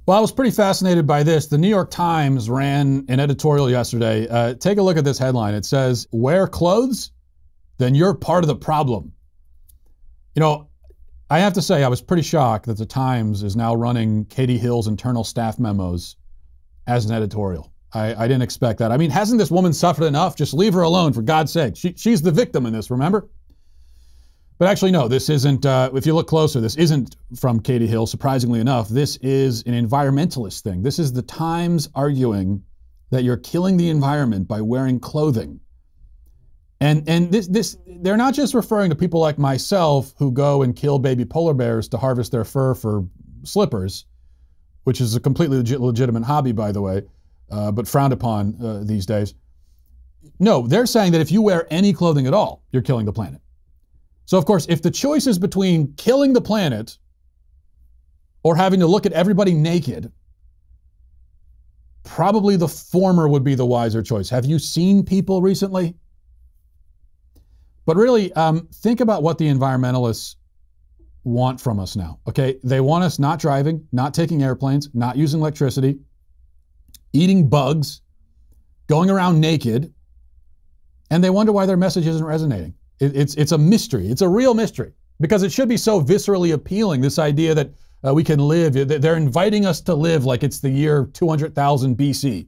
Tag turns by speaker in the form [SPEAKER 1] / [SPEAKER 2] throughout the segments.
[SPEAKER 1] Well, I was pretty fascinated by this. The New York Times ran an editorial yesterday. Take a look at this headline. It says, "Wear clothes? Then you're part of the problem." You know, I have to say I was pretty shocked that the Times is now running Katie Hill's internal staff memos as an editorial. I didn't expect that. I mean, hasn't this woman suffered enough? Just leave her alone, for God's sake. She's the victim in this, remember? But actually, no, this isn't, if you look closer, this isn't from Katie Hill, surprisingly enough. This is an environmentalist thing. This is the Times arguing that you're killing the environment by wearing clothing. And this they're not just referring to people like myself who go and kill baby polar bears to harvest their fur for slippers, which is a completely legitimate hobby, by the way, but frowned upon these days. No, they're saying that if you wear any clothing at all, you're killing the planet. So, of course, if the choice is between killing the planet or having to look at everybody naked, probably the former would be the wiser choice. Have you seen people recently? But really, think about what the environmentalists want from us now, okay? They want us not driving, not taking airplanes, not using electricity, eating bugs, going around naked, and they wonder why their message isn't resonating. It's a mystery. It's a real mystery, because it should be so viscerally appealing, this idea that we can live. They're inviting us to live like it's the year 200,000 BC.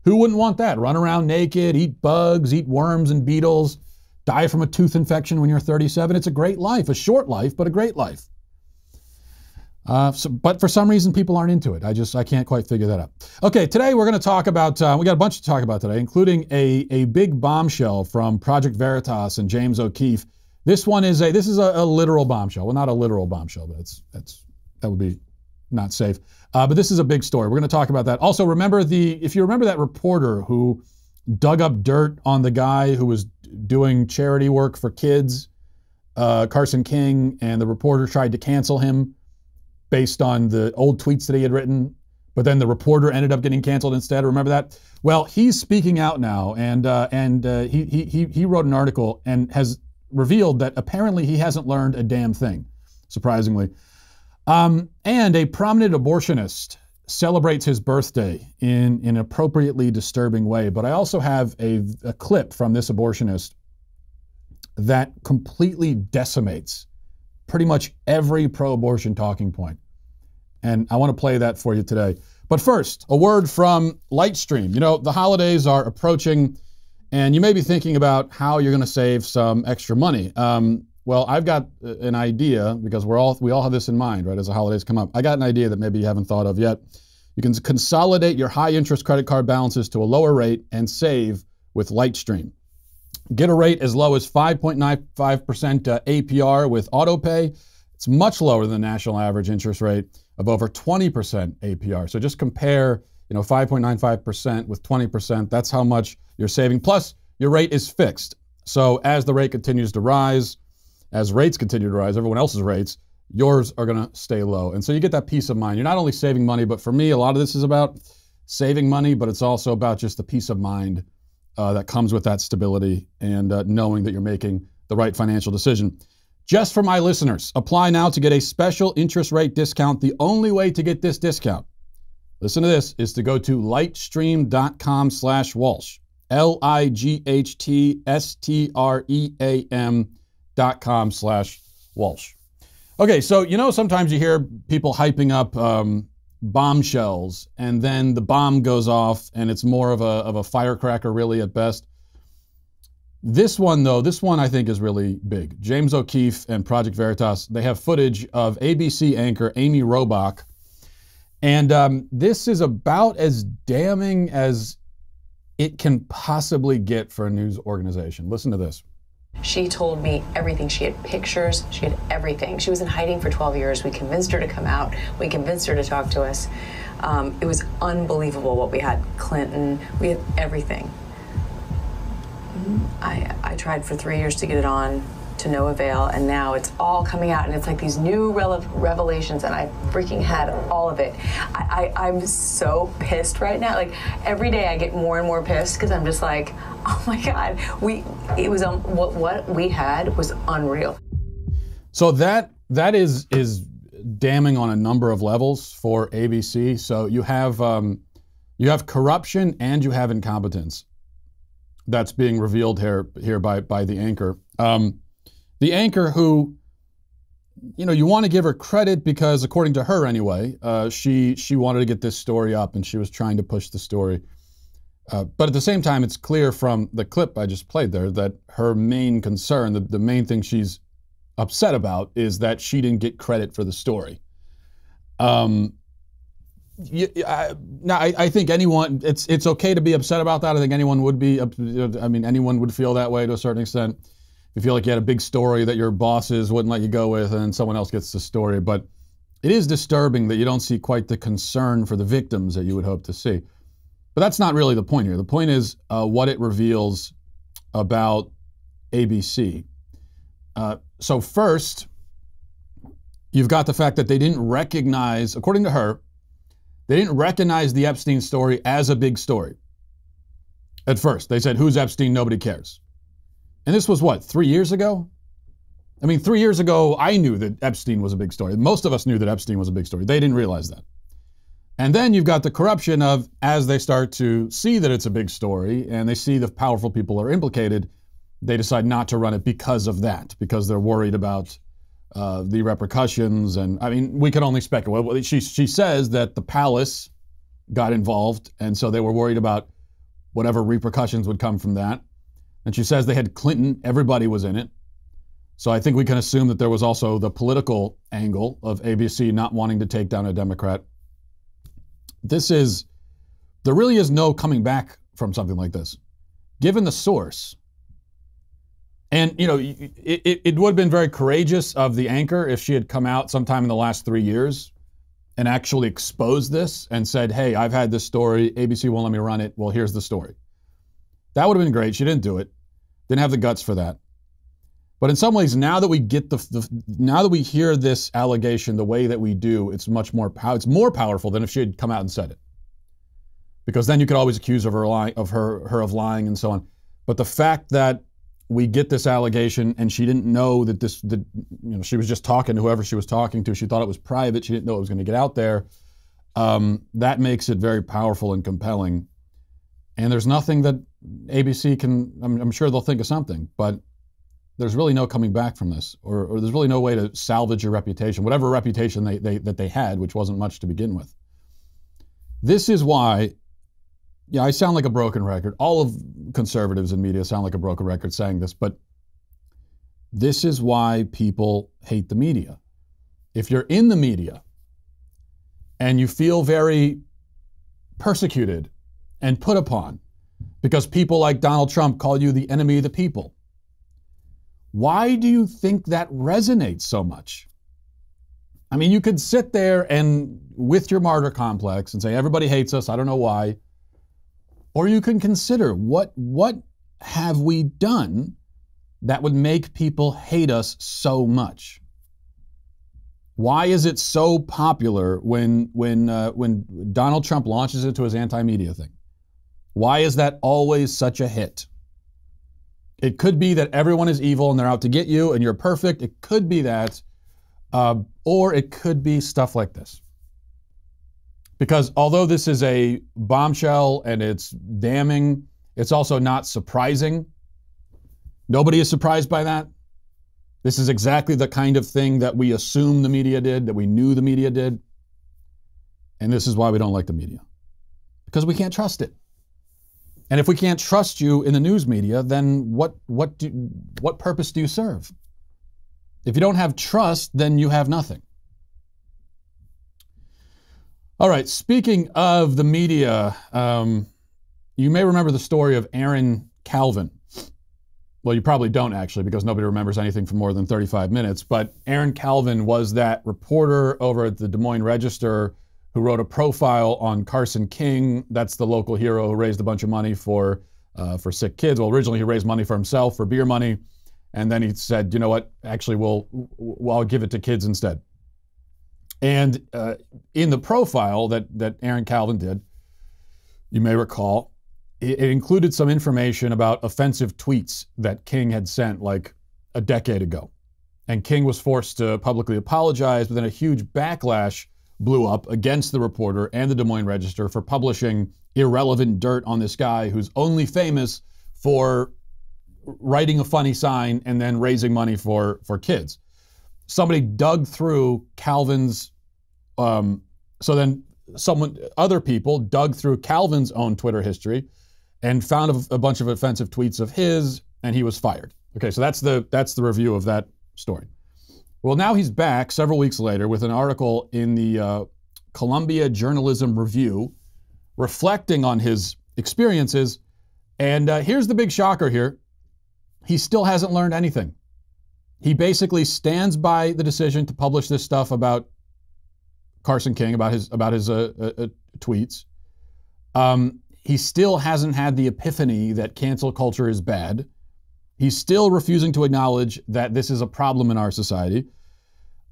[SPEAKER 1] Who wouldn't want that? Run around naked, eat bugs, eat worms and beetles, die from a tooth infection when you're 37. It's a great life, a short life, but a great life. But for some reason, people aren't into it. I can't quite figure that out. Okay, today we're going to talk about, we got a bunch to talk about today, including a big bombshell from Project Veritas and James O'Keefe. This is a literal bombshell. Well, not a literal bombshell, but that would be not safe. But this is a big story. We're going to talk about that. Also, if you remember that reporter who dug up dirt on the guy who was doing charity work for kids, Carson King, and the reporter tried to cancel him based on the old tweets that he had written, but then the reporter ended up getting canceled instead. Remember that? Well, he's speaking out now, and he wrote an article and has revealed that apparently he hasn't learned a damn thing, surprisingly. And a prominent abortionist celebrates his birthday in an appropriately disturbing way. But I also have a clip from this abortionist that completely decimates pretty much every pro-abortion talking point. And I want to play that for you today. But first, a word from Lightstream. You know, the holidays are approaching, and you may be thinking about how you're going to save some extra money. Well, I've got an idea, because we all have this in mind, right, as the holidays come up. I got an idea that maybe you haven't thought of yet. You can consolidate your high-interest credit card balances to a lower rate and save with Lightstream. Get a rate as low as 5.95% APR with AutoPay. It's much lower than the national average interest rate of over 20% APR. So just compare, 5.95% with 20%. That's how much you're saving. Plus, your rate is fixed. So as the rate continues to rise, as rates continue to rise, everyone else's rates, yours are going to stay low. And so you get that peace of mind. You're not only saving money, but for me, a lot of this is about saving money, but it's also about just the peace of mind that comes with that stability and knowing that you're making the right financial decision. Just for my listeners, apply now to get a special interest rate discount. The only way to get this discount, listen to this, is to go to lightstream.com/Walsh. lightstream.com/Walsh. Okay, so sometimes you hear people hyping up bombshells, and then the bomb goes off and it's more of a firecracker really at best. This one I think is really big. James O'Keefe and Project Veritas, they have footage of ABC anchor Amy Robach, and this is about as damning as it can possibly get for a news organization. Listen to this.
[SPEAKER 2] She told me everything. She had pictures. She had everything. She was in hiding for 12 years. We convinced her to come out. We convinced her to talk to us. It was unbelievable what we had. Clinton, we had everything. I tried for 3 years to get it on, to no avail, and now it's all coming out, and it's like these new revelations, and I freaking had all of it. I'm so pissed right now. Like, every day I get more and more pissed, because I'm just like, oh my God, what we had was unreal.
[SPEAKER 1] So that is damning on a number of levels for ABC. So you have corruption and you have incompetence that's being revealed here by the anchor. The anchor who, you want to give her credit because, according to her anyway, she wanted to get this story up and she was trying to push the story. But at the same time, it's clear from the clip I just played there that her main concern, the main thing she's upset about, is that she didn't get credit for the story. I think anyone, it's okay to be upset about that. I think anyone would be, anyone would feel that way to a certain extent. You feel like you had a big story that your bosses wouldn't let you go with and someone else gets the story. But it is disturbing that you don't see quite the concern for the victims that you would hope to see. But that's not really the point here. The point is what it reveals about ABC. So first, you've got the fact that they didn't recognize, according to her, they didn't recognize the Epstein story as a big story. At first, they said, who's Epstein? Nobody cares. And this was what, 3 years ago? 3 years ago, I knew that Epstein was a big story. Most of us knew that Epstein was a big story. They didn't realize that. And then you've got the corruption of, as they start to see that it's a big story and they see the powerful people are implicated, they decide not to run it because of that, because they're worried about the repercussions. And we can only speculate. She says that the palace got involved, and so they were worried about whatever repercussions would come from that. And she says they had Clinton, everybody was in it. So I think we can assume that there was also the political angle of ABC not wanting to take down a Democrat. There really is no coming back from something like this, given the source. And, it would have been very courageous of the anchor if she had come out sometime in the last 3 years and actually exposed this and said, hey, I've had this story, ABC won't let me run it, well, here's the story. That would have been great. She didn't do it. Didn't have the guts for that. But in some ways, now that we get now that we hear this allegation the way that we do, it's more powerful than if she had come out and said it. Because then you could always accuse her of lying and so on. But the fact that we get this allegation and she didn't know that she was just talking to whoever she was talking to. She thought it was private. She didn't know it was going to get out there. That makes it very powerful and compelling. And there's nothing that ABC can, I'm sure they'll think of something, but there's really no coming back from this, or there's really no way to salvage your reputation, whatever reputation that they had, which wasn't much to begin with. This is why, I sound like a broken record. All of conservatives in media sound like a broken record saying this, but this is why people hate the media. If you're in the media and you feel very persecuted and put upon because people like Donald Trump call you the enemy of the people, why do you think that resonates so much? You could sit there and with your martyr complex and say, everybody hates us, I don't know why. Or you can consider, what have we done that would make people hate us so much? Why is it so popular when Donald Trump launches into his anti-media thing? Why is that always such a hit? It could be that everyone is evil and they're out to get you and you're perfect. It could be that, or it could be stuff like this. Because although this is a bombshell and it's damning, it's also not surprising. Nobody is surprised by that. This is exactly the kind of thing that we assume the media did, that we knew the media did. And this is why we don't like the media. Because we can't trust it. And if we can't trust you in the news media, then what purpose do you serve? If you don't have trust, then you have nothing. All right, speaking of the media, you may remember the story of Aaron Calvin. Well, you probably don't actually, because nobody remembers anything for more than 35 minutes. But Aaron Calvin was that reporter over at the Des Moines Register who wrote a profile on Carson King. That's the local hero who raised a bunch of money for sick kids. Well, originally he raised money for himself, for beer money. And then he said, you know what, actually, I'll give it to kids instead. And in the profile that Aaron Calvin did, you may recall, it included some information about offensive tweets that King had sent like a decade ago. and King was forced to publicly apologize, but then a huge backlash blew up against the reporter and the Des Moines Register for publishing irrelevant dirt on this guy who's only famous for writing a funny sign and then raising money for kids. Somebody dug through Calvin's, other people dug through Calvin's own Twitter history and found a bunch of offensive tweets of his, and he was fired. Okay, so that's the review of that story. Well, now he's back several weeks later with an article in the Columbia Journalism Review reflecting on his experiences. And here's the big shocker here. He still hasn't learned anything. He basically stands by the decision to publish this stuff about Carson King, about his tweets. He still hasn't had the epiphany that cancel culture is bad. He's still refusing to acknowledge that this is a problem in our society.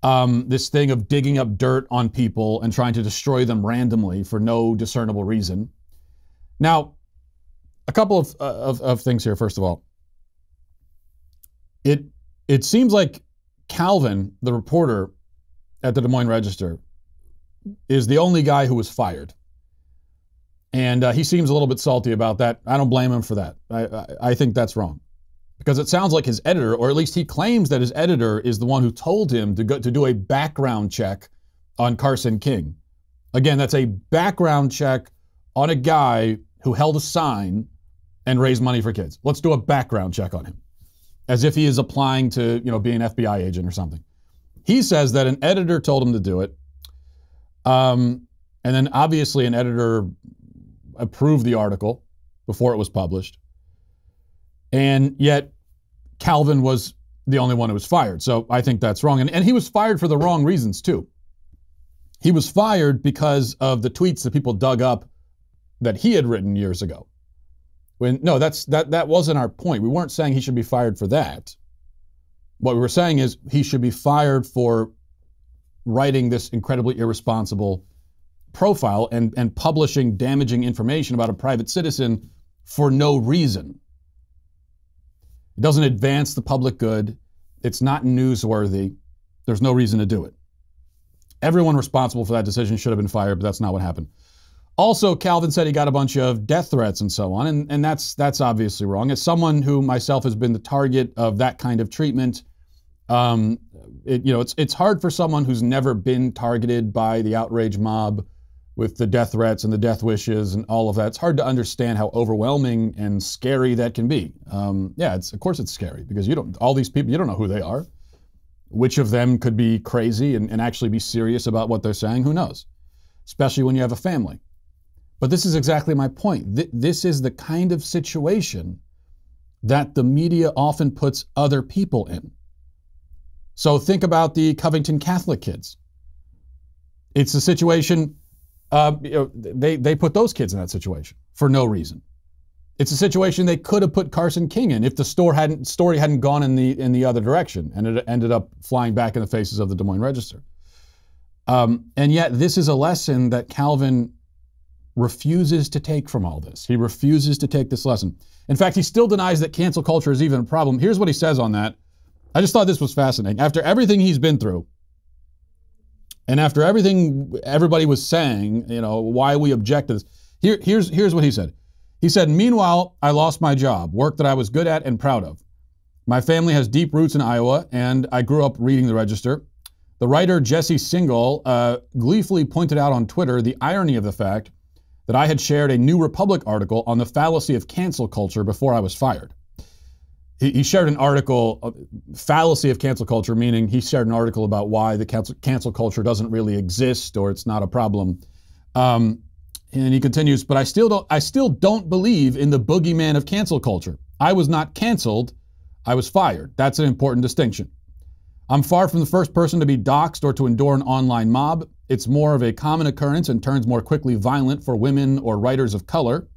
[SPEAKER 1] This thing of digging up dirt on people and trying to destroy them randomly for no discernible reason. Now, a couple of things here, first of all. It seems like Calvin, the reporter at the Des Moines Register, is the only guy who was fired. And he seems a little bit salty about that. I don't blame him for that. I think that's wrong. Because it sounds like his editor, or at least he claims that his editor is the one who told him to do a background check on Carson King. Again, that's a background check on a guy who held a sign and raised money for kids. Let's do a background check on him. As if he is applying to, be an FBI agent or something. He says that an editor told him to do it. And then obviously an editor approved the article before it was published. And yet Calvin was the only one who was fired. So I think that's wrong. And he was fired for the wrong reasons too. He was fired because of the tweets that people dug up that he had written years ago. That wasn't our point. We weren't saying he should be fired for that. What we were saying is he should be fired for writing this incredibly irresponsible profile and publishing damaging information about a private citizen for no reason. It doesn't advance the public good. It's not newsworthy. There's no reason to do it. Everyone responsible for that decision should have been fired, but that's not what happened. Also, Calvin said he got a bunch of death threats and so on, and that's obviously wrong. As someone who myself has been the target of that kind of treatment, it's hard for someone who's never been targeted by the outrage mob with the death threats and the death wishes and all of that. It's hard to understand how overwhelming and scary that can be. Of course it's scary because all these people, you don't know who they are. Which of them could be crazy and actually be serious about what they're saying? Who knows? Especially when you have a family. But this is exactly my point. This is the kind of situation that the media often puts other people in. So think about the Covington Catholic kids. It's a situation, they put those kids in that situation for no reason. It's a situation they could have put Carson King in if the story hadn't gone in the other direction and it ended up flying back in the faces of the Des Moines Register. And yet this is a lesson that Calvin refuses to take from all this. He refuses to take this lesson. In fact, he still denies that cancel culture is even a problem. Here's what he says on that. I just thought this was fascinating. After everything he's been through, and after everything everybody was saying, why we object to this, here's what he said. He said, "Meanwhile, I lost my job, work that I was good at and proud of. My family has deep roots in Iowa, and I grew up reading the Register. The writer Jesse Singal gleefully pointed out on Twitter the irony of the fact that I had shared a New Republic article on the fallacy of cancel culture before I was fired." He shared an article, fallacy of cancel culture, meaning he shared an article about why the cancel culture doesn't really exist or it's not a problem. And he continues, "But I still don't believe in the boogeyman of cancel culture. I was not canceled, I was fired. That's an important distinction. I'm far from the first person to be doxxed or to endure an online mob. It's more of a common occurrence and turns more quickly violent for women or writers of color.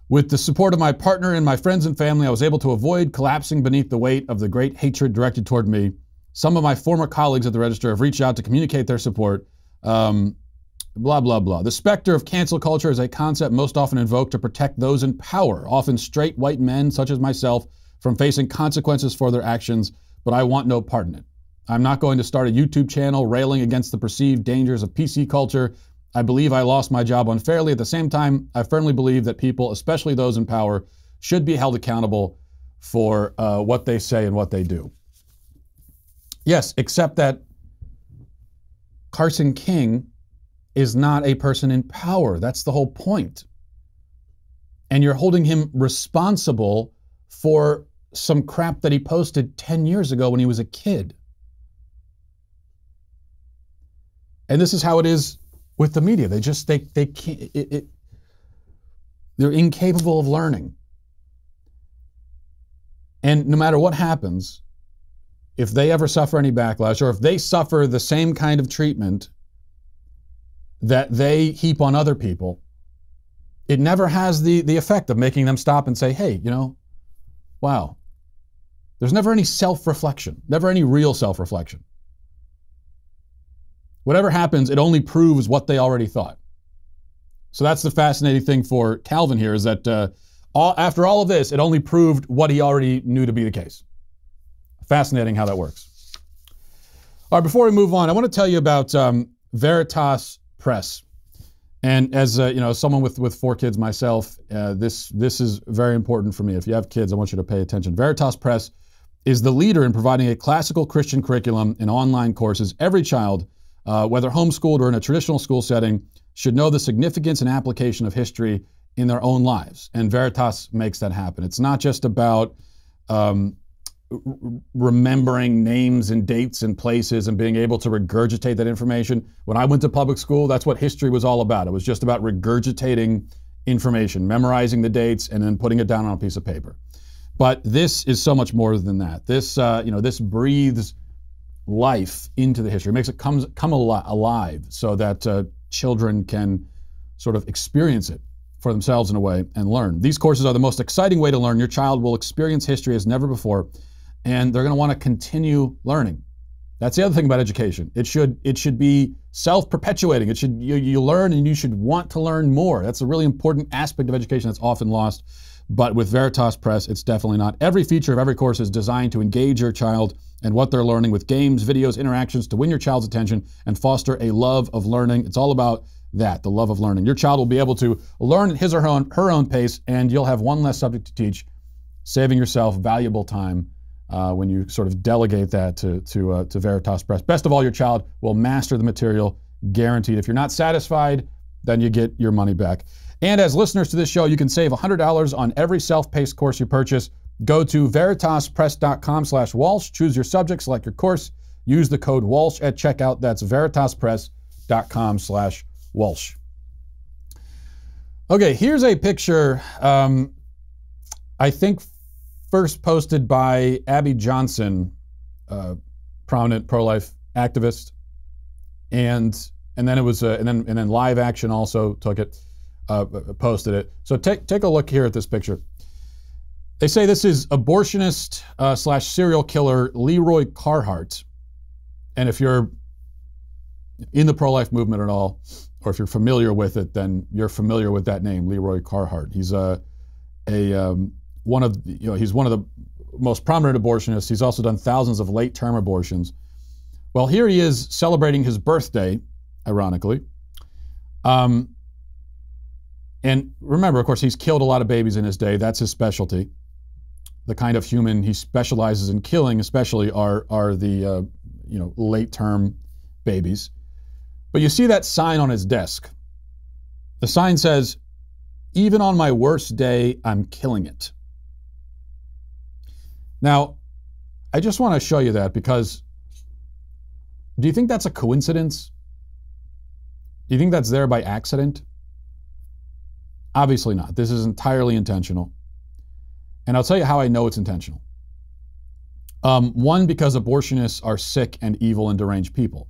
[SPEAKER 1] With the support of my partner and my friends and family, I was able to avoid collapsing beneath the weight of the great hatred directed toward me. Some of my former colleagues at the Register have reached out to communicate their support. Blah, blah, blah. The specter of cancel culture is a concept most often invoked to protect those in power, often straight white men such as myself, from facing consequences for their actions. but I want no part in it. I'm not going to start a YouTube channel railing against the perceived dangers of PC culture. I believe I lost my job unfairly. At the same time, I firmly believe that people, especially those in power, should be held accountable for what they say and what they do. Yes, except that Carson King is not a person in power. That's the whole point. And you're holding him responsible for some crap that he posted 10 years ago when he was a kid. And this is how it is with the media. They can't, they're incapable of learning. And no matter what happens, if they ever suffer any backlash, or if they suffer the same kind of treatment that they heap on other people, it never has the effect of making them stop and say, hey, you know, wow. There's never any self-reflection, never any real self-reflection. Whatever happens, it only proves what they already thought. So that's the fascinating thing for Calvin here, is that after all of this, it only proved what he already knew to be the case. Fascinating how that works. All right, before we move on, I want to tell you about Veritas Press. And as you know, someone with 4 kids myself, this is very important for me. If you have kids, I want you to pay attention. Veritas Press is the leader in providing a classical Christian curriculum in online courses. Every child, whether homeschooled or in a traditional school setting, should know the significance and application of history in their own lives. And Veritas makes that happen. It's not just about remembering names and dates and places and being able to regurgitate that information. When I went to public school, that's what history was all about. It was just about regurgitating information, memorizing the dates, and then putting it down on a piece of paper. But this is so much more than that. This, this breathes life into the history, makes it come alive, so that children can sort of experience it for themselves in a way and learn. These courses are the most exciting way to learn. Your child will experience history as never before, and they're going to want to continue learning. That's the other thing about education. It should be self-perpetuating. It should you learn, and you should want to learn more. That's a really important aspect of education that's often lost. But with Veritas Press, it's definitely not. Every feature of every course is designed to engage your child and what they're learning with games, videos, interactions to win your child's attention and foster a love of learning. It's all about that, the love of learning. Your child will be able to learn at his or her own pace, and you'll have one less subject to teach, saving yourself valuable time when you sort of delegate that to Veritas Press. Best of all, your child will master the material, guaranteed. If you're not satisfied, then you get your money back. And as listeners to this show, you can save $100 on every self-paced course you purchase. Go to veritaspress.com/Walsh, choose your subject, select your course, use the code Walsh at checkout. That's veritaspress.com/Walsh. Okay, here's a picture, I think first posted by Abby Johnson, prominent pro-life activist, and then it was and then Live Action also took it. Posted it. So take a look here at this picture. They say this is abortionist / serial killer Leroy Carhart. And if you're in the pro-life movement at all, or if you're familiar with it, then you're familiar with that name, Leroy Carhart. He's one of the most prominent abortionists. He's also done thousands of late-term abortions. Well, here he is celebrating his birthday, ironically. And remember, of course, he's killed a lot of babies in his day. That's his specialty. The kind of human he specializes in killing, especially, are the late-term babies. But you see that sign on his desk. The sign says, "Even on my worst day, I'm killing it." Now, I just want to show you that, because do you think that's a coincidence? Do you think that's there by accident? Obviously not. This is entirely intentional. And I'll tell you how I know it's intentional. One, because abortionists are sick and evil and deranged people.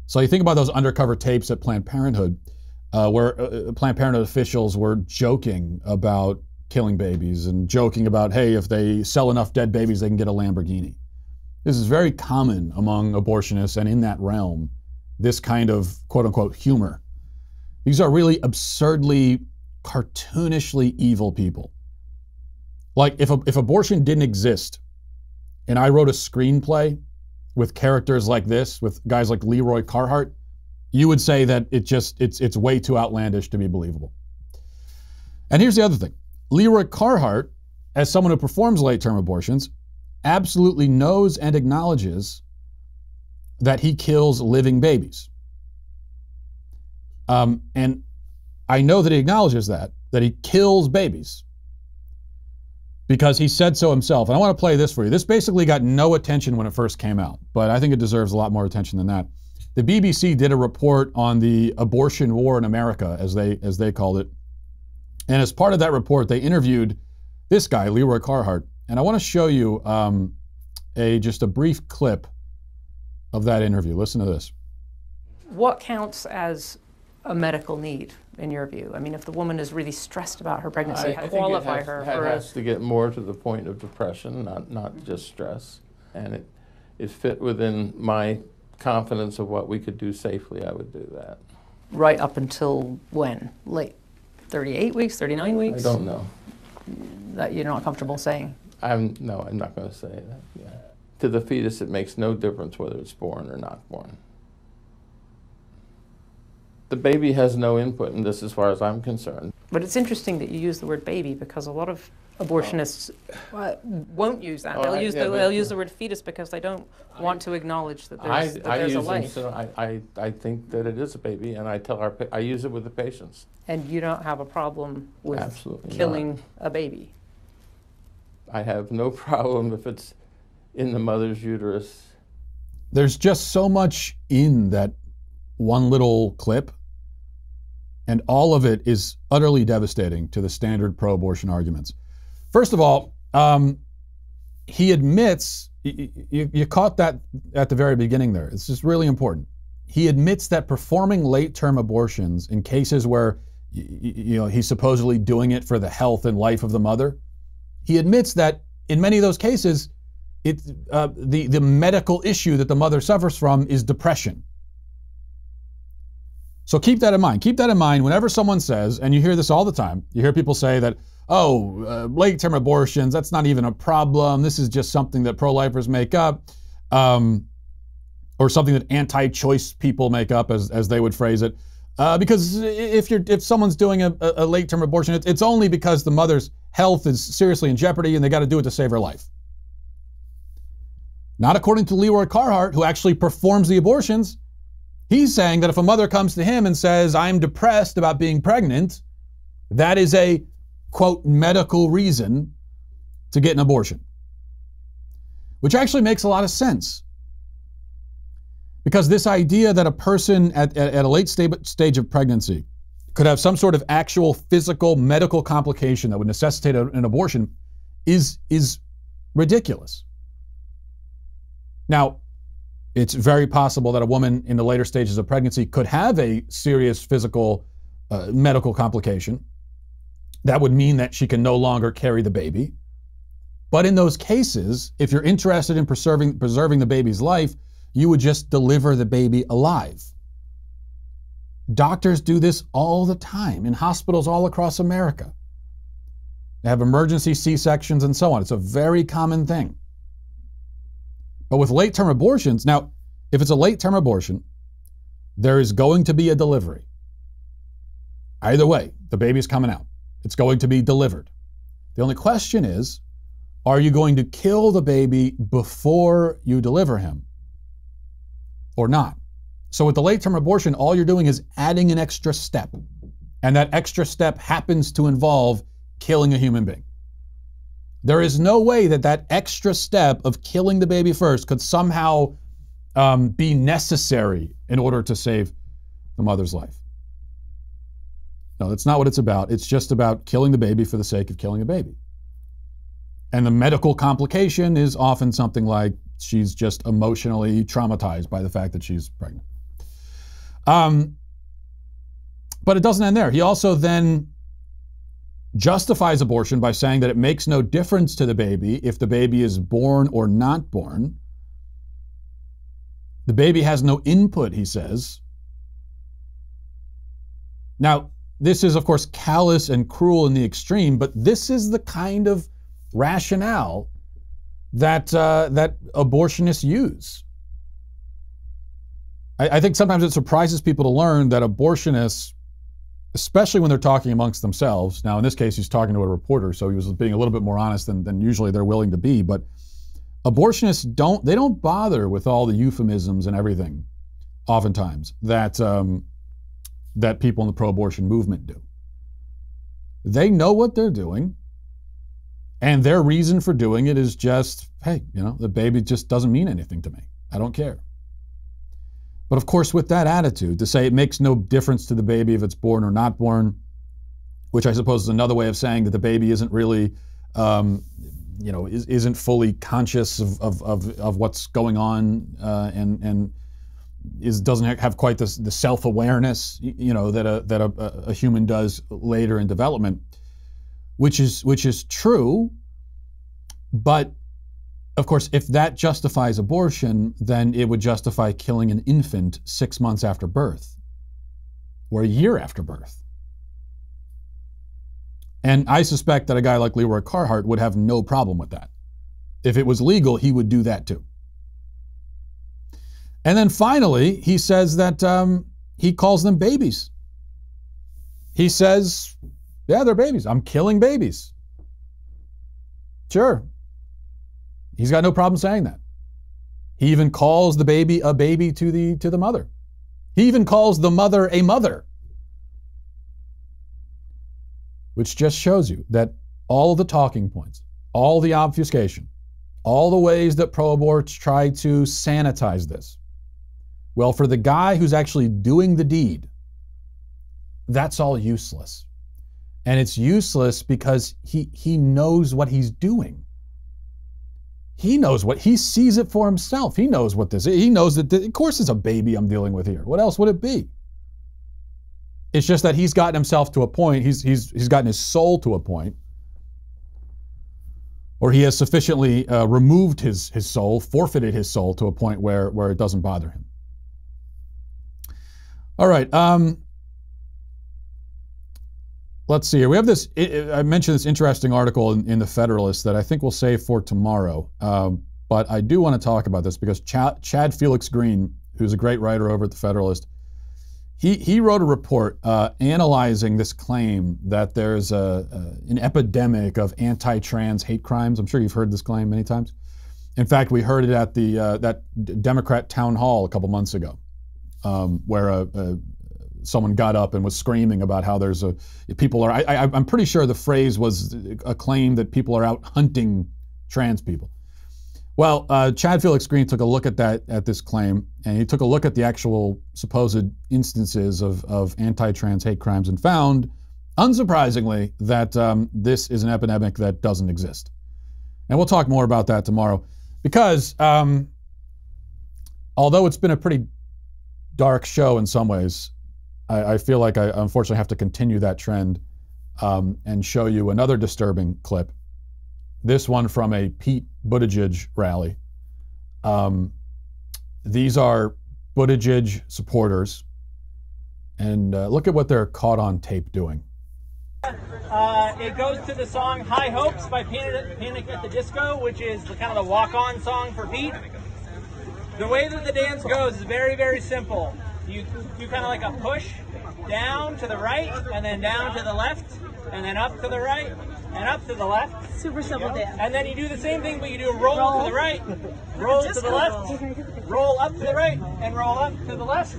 [SPEAKER 1] So you think about those undercover tapes at Planned Parenthood, where Planned Parenthood officials were joking about killing babies and joking about, hey, if they sell enough dead babies, they can get a Lamborghini. This is very common among abortionists, and in that realm, this kind of quote-unquote humor. These are really absurdly, cartoonishly evil people. Like if abortion didn't exist, and I wrote a screenplay with characters like this, with guys like Leroy Carhart, you would say that it's way too outlandish to be believable. And here's the other thing. Leroy Carhart, as someone who performs late-term abortions, absolutely knows and acknowledges that he kills living babies. And I know that he acknowledges that he kills babies, because he said so himself. And I want to play this for you. This basically got no attention when it first came out, but I think it deserves a lot more attention than that. The BBC did a report on the abortion war in America, as they called it. And as part of that report, they interviewed this guy, Leroy Carhart. And I want to show you just a brief clip of that interview. Listen to this.
[SPEAKER 3] What counts as a medical need, in your view? I mean, if the woman is really stressed about her pregnancy, qualify her for
[SPEAKER 4] it has to get more to the point of depression, not just stress. And it fit within my confidence of what we could do safely. I would do that.
[SPEAKER 3] Right up until when? Late 38 weeks, 39 weeks?
[SPEAKER 4] I don't know.
[SPEAKER 3] That you're not comfortable saying?
[SPEAKER 4] No, I'm not going to say that. Yeah. To the fetus, it makes no difference whether it's born or not born. The baby has no input in this as far as I'm concerned.
[SPEAKER 3] But it's interesting that you use the word baby, because a lot of abortionists won't use that. They'll use the word fetus because they don't want to acknowledge that there's a life.
[SPEAKER 4] I think that it is a baby, and I use it with the patients.
[SPEAKER 3] And you don't have a problem with
[SPEAKER 4] Absolutely
[SPEAKER 3] killing
[SPEAKER 4] not.
[SPEAKER 3] a baby?
[SPEAKER 4] I have no problem if it's in the mother's uterus.
[SPEAKER 1] There's just so much in that one little clip, and all of it is utterly devastating to the standard pro-abortion arguments. First of all, he admits, you caught that at the very beginning there. It's just really important. He admits that performing late-term abortions in cases where he's supposedly doing it for the health and life of the mother, he admits that in many of those cases, the medical issue that the mother suffers from is depression. So keep that in mind. Keep that in mind whenever someone says, and you hear this all the time, you hear people say that, late-term abortions, that's not even a problem. This is just something that pro-lifers make up, or something that anti-choice people make up, as they would phrase it. Because if someone's doing a late-term abortion, it's only because the mother's health is seriously in jeopardy and they got to do it to save her life. Not according to Leroy Carhart, who actually performs the abortions. He's saying that if a mother comes to him and says, I'm depressed about being pregnant, that is a, quote, medical reason to get an abortion. Which actually makes a lot of sense. Because this idea that a person at a late stage of pregnancy could have some sort of actual physical medical complication that would necessitate an abortion is ridiculous. Now, it's very possible that a woman in the later stages of pregnancy could have a serious physical medical complication. That would mean that she can no longer carry the baby. But in those cases, if you're interested in preserving the baby's life, you would just deliver the baby alive. Doctors do this all the time in hospitals all across America. They have emergency C-sections and so on. It's a very common thing. But with late-term abortions, now, if it's a late-term abortion, there is going to be a delivery. Either way, the baby's coming out. It's going to be delivered. The only question is, are you going to kill the baby before you deliver him or not? So with the late-term abortion, all you're doing is adding an extra step. And that extra step happens to involve killing a human being. There is no way that that extra step of killing the baby first could somehow be necessary in order to save the mother's life. No, that's not what it's about. It's just about killing the baby for the sake of killing a baby. And the medical complication is often something like she's just emotionally traumatized by the fact that she's pregnant. But it doesn't end there. He also then justifies abortion by saying that it makes no difference to the baby if the baby is born or not born. The baby has no input, he says. Now, this is, of course, callous and cruel in the extreme, but this is the kind of rationale that abortionists use. I think sometimes it surprises people to learn that abortionists, especially when they're talking amongst themselves. Now, in this case, he's talking to a reporter, so he was being a little bit more honest than usually they're willing to be. But abortionists don't bother with all the euphemisms and everything, oftentimes, that people in the pro-abortion movement do. They know what they're doing, and their reason for doing it is just, hey, the baby just doesn't mean anything to me. I don't care. But of course, with that attitude, to say it makes no difference to the baby if it's born or not born, which I suppose is another way of saying that the baby isn't really, isn't fully conscious of what's going on, and doesn't have quite the self-awareness, that a human does later in development, which is true, but. Of course, if that justifies abortion, then it would justify killing an infant 6 months after birth or a year after birth. And I suspect that a guy like Leroy Carhart would have no problem with that. If it was legal, he would do that too. And then finally, he says that he calls them babies. He says, yeah, they're babies. I'm killing babies. Sure. He's got no problem saying that. He even calls the baby a baby to the mother. He even calls the mother a mother. Which just shows you that all of the talking points, all the obfuscation, all the ways that pro-aborts try to sanitize this, well, for the guy who's actually doing the deed, that's all useless. And it's useless because he knows what he's doing. He knows he sees it for himself. He knows what this is. He knows that, of course, it's a baby I'm dealing with here. What else would it be? It's just that he's gotten himself to a point, he's gotten his soul to a point, or he has sufficiently removed his soul, forfeited his soul to a point where it doesn't bother him. All right. Let's see here. We have this, I mentioned this interesting article in the Federalist that I think we'll save for tomorrow. But I do want to talk about this because Chad Felix Green, who's a great writer over at the Federalist, he wrote a report analyzing this claim that there's an epidemic of anti-trans hate crimes. I'm sure you've heard this claim many times. In fact, we heard it at that Democrat town hall a couple months ago, where someone got up and was screaming about how I'm pretty sure the phrase was a claim that people are out hunting trans people. Well, Chad Felix Green took a look at this claim, and he took a look at the actual supposed instances of anti-trans hate crimes and found, unsurprisingly, that this is an epidemic that doesn't exist. And we'll talk more about that tomorrow, because although it's been a pretty dark show in some ways, I feel like I unfortunately have to continue that trend and show you another disturbing clip. This one from a Pete Buttigieg rally. These are Buttigieg supporters, and look at what they're caught on tape doing.
[SPEAKER 5] It goes to the song High Hopes by Panic at the Disco, which is kind of the walk-on song for Pete. The way that the dance goes is very, very simple. You do kind of like a push down to the right, and then down to the left, and then up to the right, and up to the left. Super simple dance. And then you do the same thing, but you do a roll to the right, roll to the left, roll up to the right, and roll up to the left.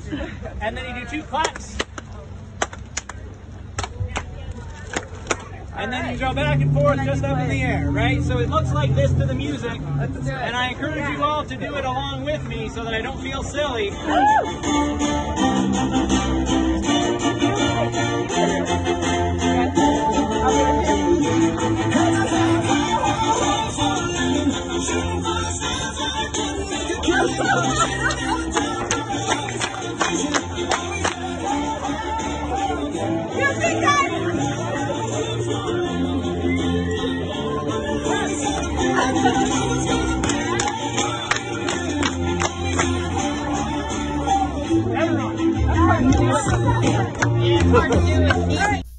[SPEAKER 5] And then you do 2 claps. And then you go back and forth just up in the air, right? So it looks like this to the music. And I encourage you all to do it along with me so that I don't feel silly.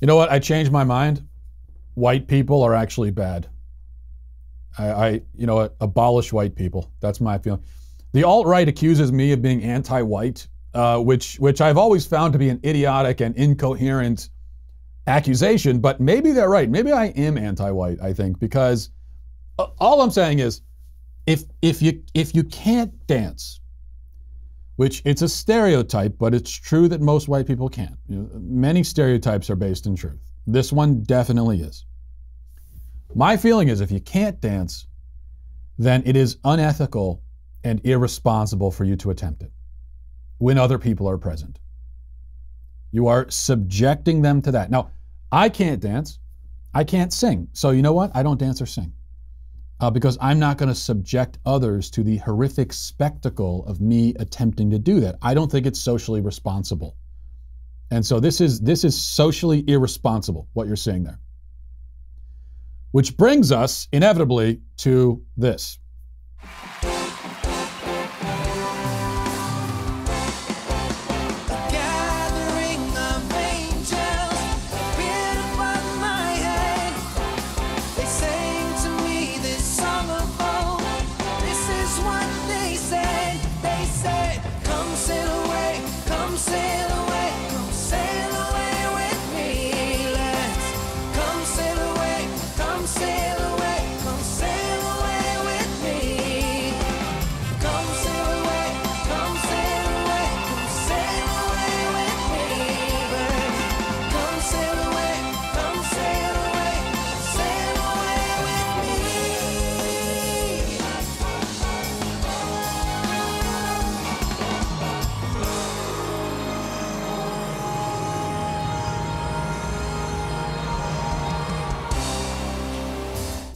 [SPEAKER 1] You know what? I changed my mind. White people are actually bad. Abolish white people. That's my feeling. The alt-right accuses me of being anti-white, which I've always found to be an idiotic and incoherent accusation, but maybe they're right. Maybe I am anti-white, I think, because all I'm saying is if you can't dance, which it's a stereotype, but it's true that most white people can't. Many stereotypes are based in truth. This one definitely is. My feeling is if you can't dance, then it is unethical and irresponsible for you to attempt it when other people are present. You are subjecting them to that. Now, I can't dance. I can't sing. So you know what? I don't dance or sing because I'm not going to subject others to the horrific spectacle of me attempting to do that. I don't think it's socially responsible. And so this is socially irresponsible, what you're seeing there. Which brings us inevitably to this.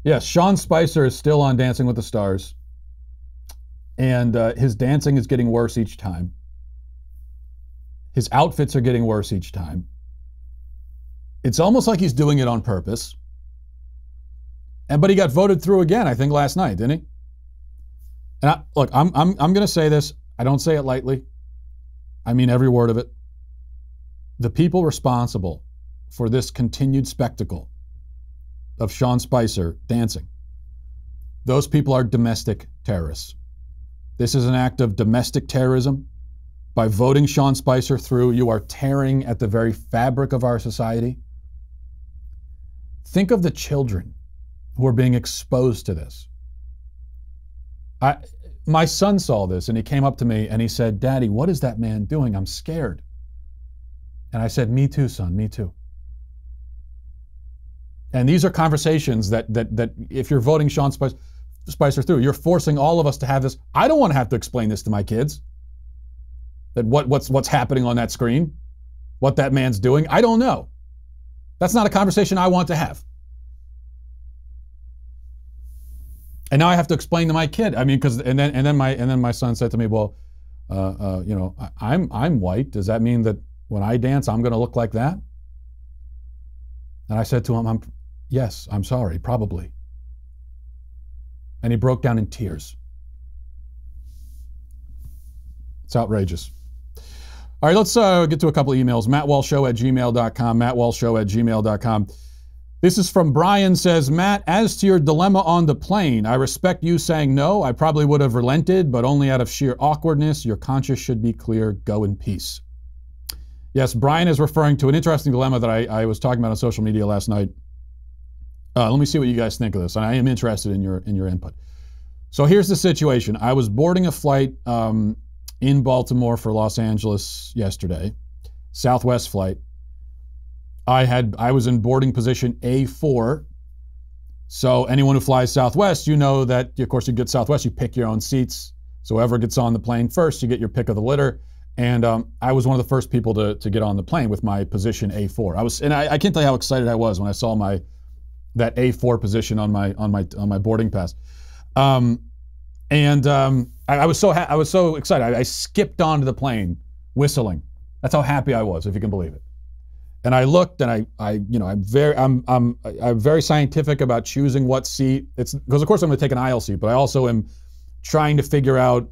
[SPEAKER 1] Yes, Sean Spicer is still on Dancing with the Stars, and his dancing is getting worse each time. His outfits are getting worse each time. It's almost like he's doing it on purpose. But he got voted through again, I think, last night, didn't he? And I'm going to say this. I don't say it lightly. I mean every word of it. The people responsible for this continued spectacle of Sean Spicer dancing, those people are domestic terrorists. This is an act of domestic terrorism. By voting Sean Spicer through, you are tearing at the very fabric of our society. Think of the children who are being exposed to this. My son saw this and he came up to me and he said, "Daddy, what is that man doing? I'm scared." And I said, "Me too, son, me too." And these are conversations that if you're voting Sean Spicer through, you're forcing all of us to have this. I don't want to have to explain this to my kids. That what's happening on that screen, what that man's doing, I don't know. That's not a conversation I want to have. And now I have to explain to my kid. I mean, and then my son said to me, "Well, I'm white. Does that mean that when I dance, I'm going to look like that?" And I said to him, "Yes, I'm sorry, probably." And he broke down in tears. It's outrageous. All right, let's get to a couple of emails. mattwalshshow@gmail.com, mattwalshshow@gmail.com. This is from Brian, says, "Matt, as to your dilemma on the plane, I respect you saying no. I probably would have relented, but only out of sheer awkwardness. Your conscience should be clear. Go in peace." Yes, Brian is referring to an interesting dilemma that I was talking about on social media last night. Let me see what you guys think of this, and I am interested in your input. So here's the situation. I was boarding a flight in Baltimore for Los Angeles yesterday, Southwest flight. I was in boarding position A4. So anyone who flies Southwest, you know that, of course, you get Southwest, you pick your own seats. So whoever gets on the plane first, you get your pick of the litter. And I was one of the first people to get on the plane with my position A4. I can't tell you how excited I was when I saw that A4 position on my boarding pass. I was so excited. I skipped onto the plane whistling. That's how happy I was, if you can believe it. And I looked, and I'm very scientific about choosing what seat. It's because of course I'm going to take an aisle seat, but I also am trying to figure out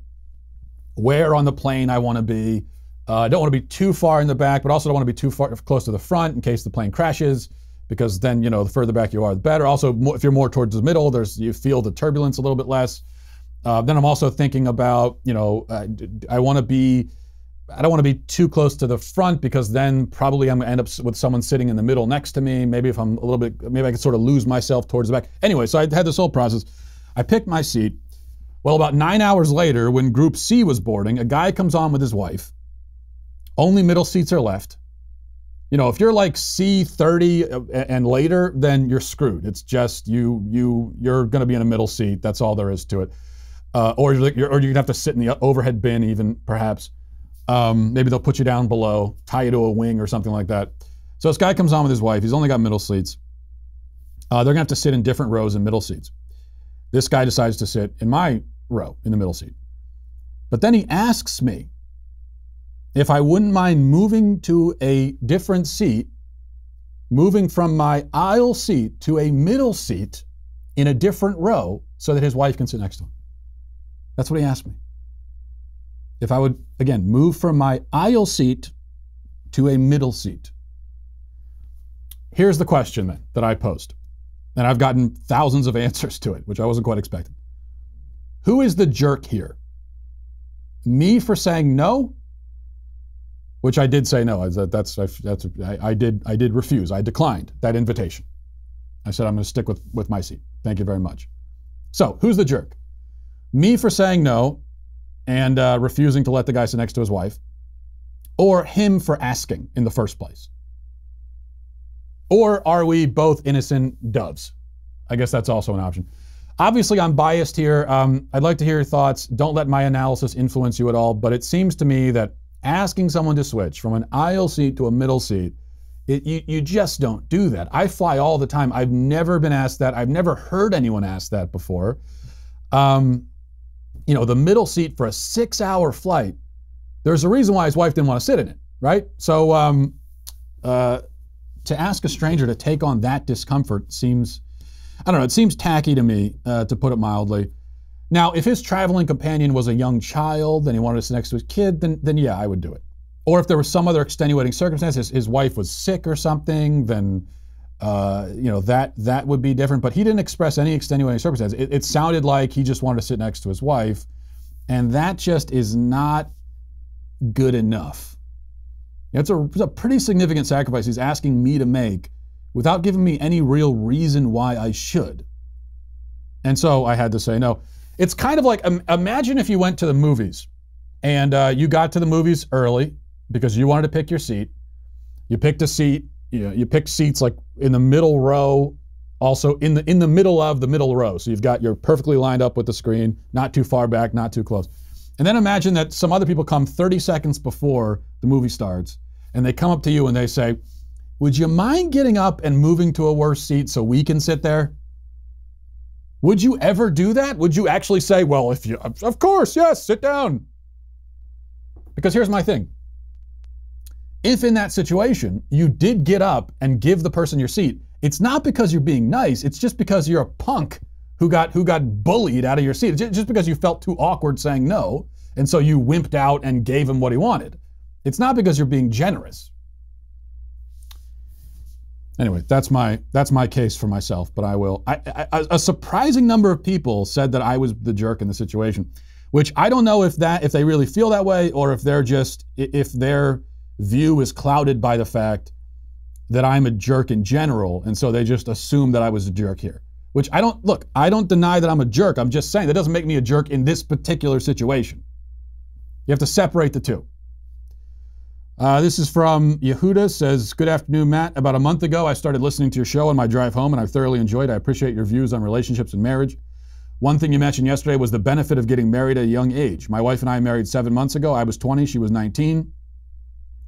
[SPEAKER 1] where on the plane I want to be. I don't want to be too far in the back, but also don't want to be too far close to the front in case the plane crashes. because then, you know, the further back you are, the better. Also, if you're more towards the middle, you feel the turbulence a little bit less. Then I'm also thinking about, you know, I don't want to be too close to the front, because then probably I'm going to end up with someone sitting in the middle next to me. Maybe if I'm a little bit, maybe I could sort of lose myself towards the back. Anyway, so I had this whole process. I picked my seat. Well, about 9 hours later, when Group C was boarding, a guy comes on with his wife. Only middle seats are left. You know, if you're like C30 and later, then you're screwed. It's just you're going to be in a middle seat. That's all there is to it. Or you're going to have to sit in the overhead bin, even perhaps. Maybe they'll put you down below, tie you to a wing or something like that. So this guy comes on with his wife. He's only got middle seats. They're going to have to sit in different rows in middle seats. This guy decides to sit in my row in the middle seat. But then he asks me if I wouldn't mind moving to a different seat, moving from my aisle seat to a middle seat in a different row so that his wife can sit next to him. That's what he asked me. If I would, again, move from my aisle seat to a middle seat. Here's the question then that I posed. And I've gotten thousands of answers to it, which I wasn't quite expecting. Who is the jerk here? Me for saying no? Which I did say no. I did refuse. I declined that invitation. I said I'm going to stick with my seat. Thank you very much. So who's the jerk? Me for saying no and refusing to let the guy sit next to his wife, or him for asking in the first place? Or are we both innocent doves? I guess that's also an option. Obviously, I'm biased here. I'd like to hear your thoughts. Don't let my analysis influence you at all, but it seems to me that asking someone to switch from an aisle seat to a middle seat, you just don't do that. I fly all the time. I've never been asked that. I've never heard anyone ask that before. You know, the middle seat for a 6-hour flight, there's a reason why his wife didn't want to sit in it, right? So to ask a stranger to take on that discomfort seems, I don't know, it seems tacky to me, to put it mildly. Now, if his traveling companion was a young child and he wanted to sit next to his kid, then yeah, I would do it. Or if there was some other extenuating circumstance, his wife was sick or something, then you know, that would be different. But he didn't express any extenuating circumstance. It sounded like he just wanted to sit next to his wife, and that just is not good enough. It's a pretty significant sacrifice he's asking me to make without giving me any real reason why I should. And so I had to say no. It's kind of like, imagine if you went to the movies and you got to the movies early because you wanted to pick your seat. You picked a seat, you picked seats like in the middle row, also in the middle of the middle row. So you're perfectly lined up with the screen, not too far back, not too close. And then imagine that some other people come 30 seconds before the movie starts, and they come up to you and they say, would you mind getting up and moving to a worse seat so we can sit there? Would you ever do that? Would you actually say, well, of course, yes, sit down? Because here's my thing. If in that situation you did get up and give the person your seat, it's not because you're being nice, it's just because you're a punk who got bullied out of your seat. It's just because you felt too awkward saying no, and so you wimped out and gave him what he wanted. It's not because you're being generous. Anyway, that's my case for myself, but I will. A surprising number of people said that I was the jerk in the situation, which I don't know if they really feel that way, or if if their view is clouded by the fact that I'm a jerk in general, and so they just assume that I was a jerk here. Which I don't deny that I'm a jerk. I'm just saying that doesn't make me a jerk in this particular situation. You have to separate the two. This is from Yehuda, says, good afternoon, Matt. About a month ago, I started listening to your show on my drive home, and I've thoroughly enjoyed it. I appreciate your views on relationships and marriage. One thing you mentioned yesterday was the benefit of getting married at a young age. My wife and I married 7 months ago. I was 20, she was 19.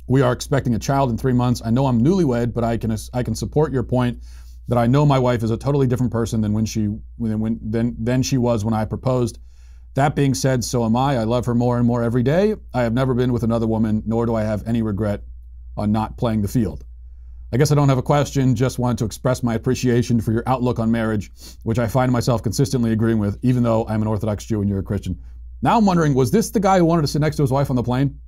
[SPEAKER 1] We are expecting a child in 3 months. I know I'm newlywed, but I can support your point that I know my wife is a totally different person than than she was when I proposed. That being said, so am I. I love her more and more every day. I have never been with another woman, nor do I have any regret on not playing the field. I guess I don't have a question, just wanted to express my appreciation for your outlook on marriage, which I find myself consistently agreeing with, even though I'm an Orthodox Jew and you're a Christian. Now I'm wondering, was this the guy who wanted to sit next to his wife on the plane?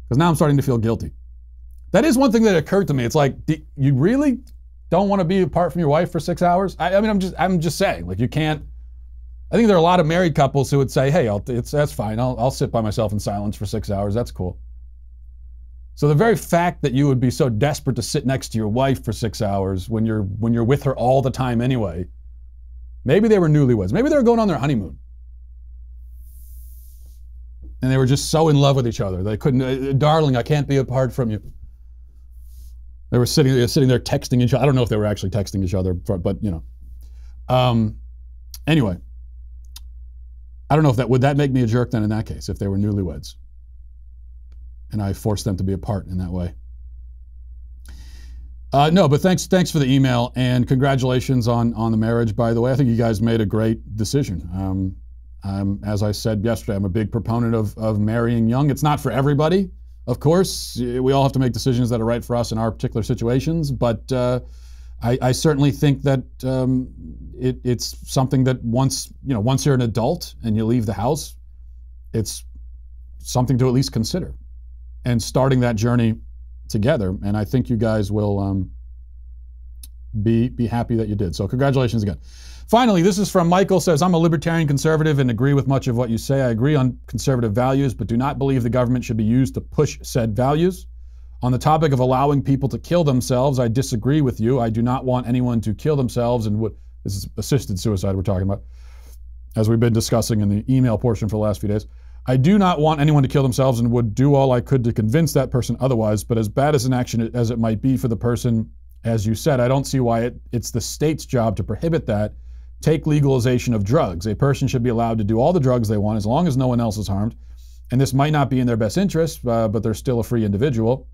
[SPEAKER 1] Because now I'm starting to feel guilty. That is one thing that occurred to me. It's like, you really don't want to be apart from your wife for 6 hours? I mean, I'm just saying, like, you can't. I think there are a lot of married couples who would say, hey, that's fine. I'll sit by myself in silence for 6 hours. That's cool. So the very fact that you would be so desperate to sit next to your wife for 6 hours when you're with her all the time anyway, maybe they were newlyweds. Maybe they were going on their honeymoon. And they were just so in love with each other. They couldn't, darling, I can't be apart from you. They were sitting there texting each other. I don't know if they were actually texting each other, but you know. Anyway, I don't know if would that make me a jerk then in that case, if they were newlyweds and I forced them to be apart in that way. No, but thanks for the email, and congratulations on the marriage, by the way. I think you guys made a great decision. As I said yesterday, I'm a big proponent of marrying young. It's not for everybody, of course. We all have to make decisions that are right for us in our particular situations, but I certainly think that it's something that once you're an adult and you leave the house, it's something to at least consider, and starting that journey together. And I think you guys will be happy that you did. So congratulations again. Finally, this is from Michael. Says, I'm a libertarian conservative and agree with much of what you say. I agree on conservative values, but do not believe the government should be used to push said values. On the topic of allowing people to kill themselves, I disagree with you. I do not want anyone to kill themselves. And this is assisted suicide we're talking about, as we've been discussing in the email portion for the last few days. I do not want anyone to kill themselves and would do all I could to convince that person otherwise, but as bad as an action as it might be for the person, as you said, I don't see why it's the state's job to prohibit that. Take legalization of drugs. A person should be allowed to do all the drugs they want as long as no one else is harmed. And this might not be in their best interest, but they're still a free individual.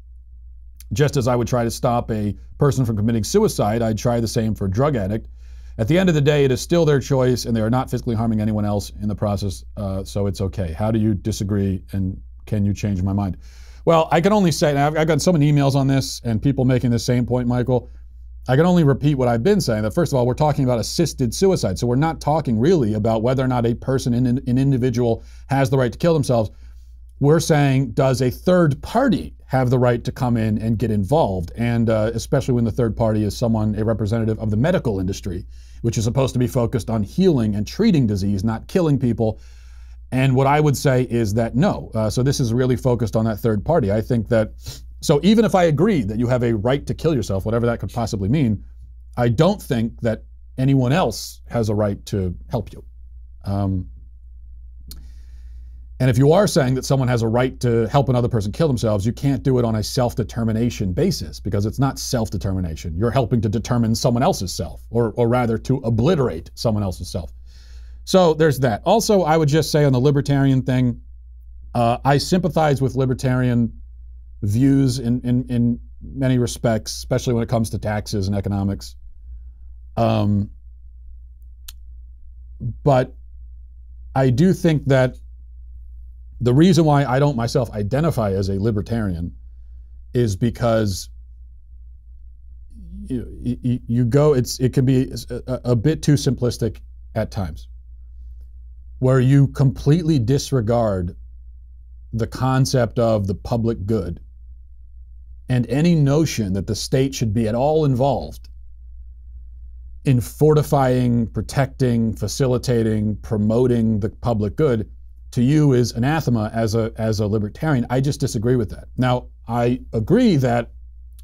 [SPEAKER 1] Just as I would try to stop a person from committing suicide, I'd try the same for a drug addict. At the end of the day, it is still their choice, and they are not physically harming anyone else in the process, so it's okay. How do you disagree, and can you change my mind? Well, I can only say, and I've got so many emails on this, and people making the same point, Michael. I can only repeat what I've been saying, that first of all, we're talking about assisted suicide, so we're not talking really about whether or not a person, an individual, has the right to kill themselves. We're saying, does a third party have the right to come in and get involved? And especially when the third party is a representative of the medical industry, which is supposed to be focused on healing and treating disease, not killing people. And what I would say is that no. So this is really focused on that third party. I think that, so even if I agree that you have a right to kill yourself, whatever that could possibly mean, I don't think that anyone else has a right to help you. And if you are saying that someone has a right to help another person kill themselves, you can't do it on a self-determination basis, because it's not self-determination. You're helping to determine someone else's self, or rather to obliterate someone else's self. So there's that. Also, I would just say on the libertarian thing, I sympathize with libertarian views in many respects, especially when it comes to taxes and economics. But I do think that the reason why I don't myself identify as a libertarian is because it can be a bit too simplistic at times, where you completely disregard the concept of the public good and any notion that the state should be at all involved in fortifying, protecting, facilitating, promoting the public good. To you is anathema as a libertarian. I just disagree with that. Now, I agree that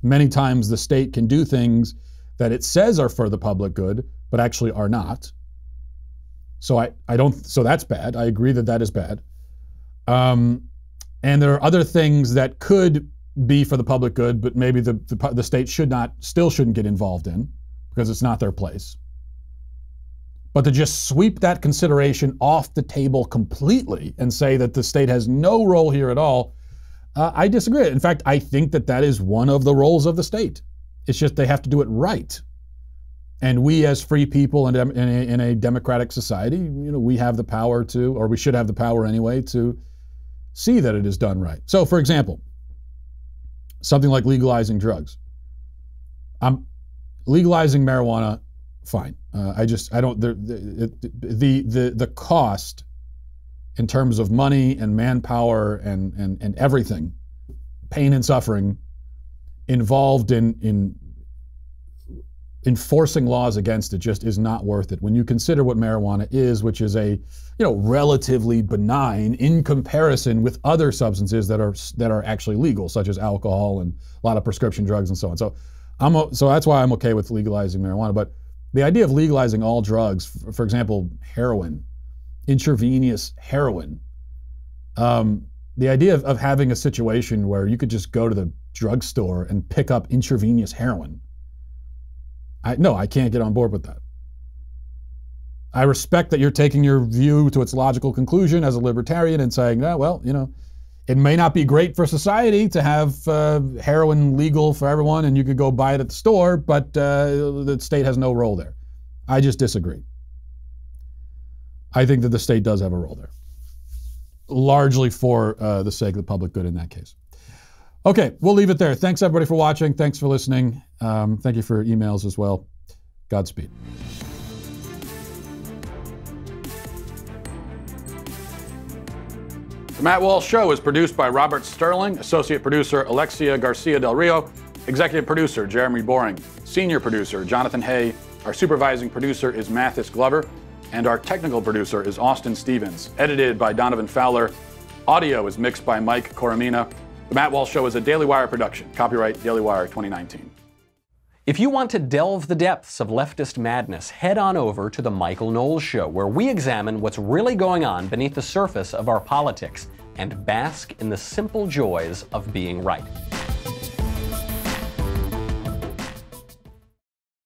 [SPEAKER 1] many times the state can do things that it says are for the public good, but actually are not. So so that's bad. I agree that that is bad. And there are other things that could be for the public good, but maybe the state still shouldn't get involved in, because it's not their place. But to just sweep that consideration off the table completely and say that the state has no role here at all, I disagree. In fact, I think that is one of the roles of the state. It's just they have to do it right. And we as free people in a democratic society, we have the power to, or we should have the power anyway, to see that it is done right. So for example, something like legalizing drugs. Legalizing marijuana, fine. The cost in terms of money and manpower and everything, pain and suffering, involved in enforcing laws against it just is not worth it when you consider what marijuana is, which is a, relatively benign in comparison with other substances that are actually legal, such as alcohol and a lot of prescription drugs and so on. So that's why I'm okay with legalizing marijuana. But the idea of legalizing all drugs, for example, heroin, intravenous heroin, the idea of having a situation where you could just go to the drugstore and pick up intravenous heroin, I can't get on board with that. I respect that you're taking your view to its logical conclusion as a libertarian and saying, it may not be great for society to have heroin legal for everyone and you could go buy it at the store, but the state has no role there. I just disagree. I think that the state does have a role there, largely for the sake of the public good in that case. Okay, we'll leave it there. Thanks everybody for watching. Thanks for listening. Thank you for emails as well. Godspeed. The Matt Walsh Show is produced by Robert Sterling, associate producer Alexia Garcia Del Rio, executive producer Jeremy Boring, senior producer Jonathan Hay, our supervising producer is Mathis Glover, and our technical producer is Austin Stevens, edited by Donovan Fowler. Audio is mixed by Mike Coromina. The Matt Walsh Show is a Daily Wire production. Copyright Daily Wire 2019.
[SPEAKER 6] If you want to delve the depths of leftist madness, head on over to The Michael Knowles Show, where we examine what's really going on beneath the surface of our politics and bask in the simple joys of being right.